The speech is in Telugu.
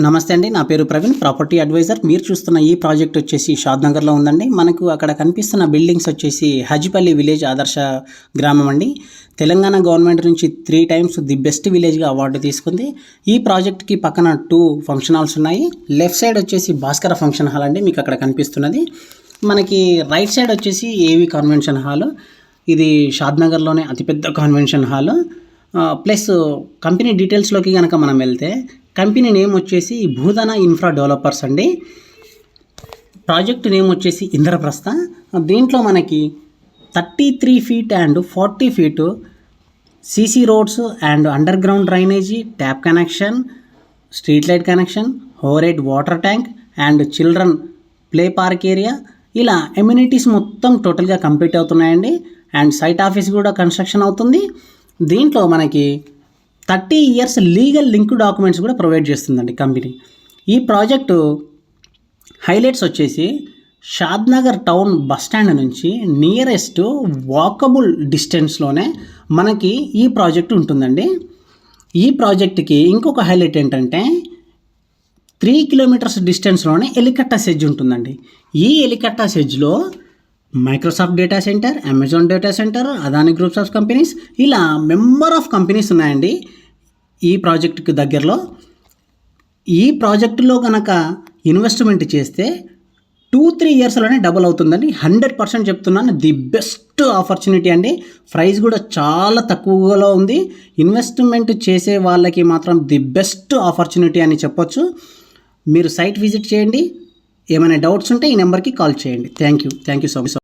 నమస్తే అండి. నా పేరు ప్రవీణ్, ప్రాపర్టీ అడ్వైజర్. మీరు చూస్తున్న ఈ ప్రాజెక్ట్ వచ్చేసి షాద్నగర్లో ఉందండి. మనకు అక్కడ కనిపిస్తున్న బిల్డింగ్స్ వచ్చేసి హజిపల్లి విలేజ్ ఆదర్శ గ్రామం అండి. తెలంగాణ గవర్నమెంట్ నుంచి 3 times ది బెస్ట్ విలేజ్గా అవార్డు తీసుకుంది. ఈ ప్రాజెక్ట్కి పక్కన 2 ఫంక్షన్ హాల్స్ ఉన్నాయి. లెఫ్ట్ సైడ్ వచ్చేసి భాస్కర ఫంక్షన్ హాల్ అండి, మీకు అక్కడ కనిపిస్తున్నది. మనకి రైట్ సైడ్ వచ్చేసి ఏవి కన్వెన్షన్ హాల్. ఇది షాద్నగర్లోనే అతిపెద్ద కన్వెన్షన్ హాల్. ప్లస్ కంపెనీ డీటెయిల్స్లోకి కనుక మనం వెళ్తే, కంపెనీ నేమ్ వచ్చేసి భూధన ఇన్ఫ్రా డెవలపర్స్ అండి. ప్రాజెక్ట్ నేమ్ వచ్చేసి ఇంద్రప్రస్థ. దీంట్లో మనకి 33 feet and 40 feet CC roads and under ground drainage, tap connection, street light connection, over water tank and children play park area, ఇలా ఎమ్యూనిటీస్ మొత్తం టోటల్గా కంప్లీట్ అవుతున్నాయండి. అండ్ సైట్ ఆఫీస్ కూడా కన్స్ట్రక్షన్ అవుతుంది. దీంట్లో మనకి 30 years లీగల్ లింక్ డాక్యుమెంట్స్ కూడా ప్రొవైడ్ చేస్తుందండి కంపెనీ. ఈ ప్రాజెక్టు హైలైట్స్ వచ్చేసి షాద్నగర్ టౌన్ బస్ స్టాండ్ నుంచి నియరెస్ట్ వాకబుల్ డిస్టెన్స్లోనే మనకి ఈ ప్రాజెక్ట్ ఉంటుందండి. ఈ ప్రాజెక్ట్కి ఇంకొక హైలైట్ ఏంటంటే 3 kilometers డిస్టెన్స్లోనే ఎలికట్టా సెజ్ ఉంటుందండి. ఈ ఎలికట్టా సెజ్లో Microsoft data centre, Amazon data centre, Adani groups of companies, ఇలా మెంబర్ ఆఫ్ కంపెనీస్ ఉన్నాయండి ఈ ప్రాజెక్టుకి దగ్గరలో. ఈ ప్రాజెక్టులో కనుక ఇన్వెస్ట్మెంట్ చేస్తే 2-3 yearsలోనే డబుల్ అవుతుందండి. 100% చెప్తున్నాను. ది బెస్ట్ ఆపర్చునిటీ అండి. ప్రైస్ కూడా చాలా తక్కువలో ఉంది. ఇన్వెస్ట్మెంట్ చేసే వాళ్ళకి మాత్రం ది బెస్ట్ ఆపర్చునిటీ అని చెప్పొచ్చు. మీరు సైట్ విజిట్ చేయండి. ఏమైనా డౌట్స్ ఉంటే ఈ నెంబర్కి కాల్ చేయండి. Thank you so much.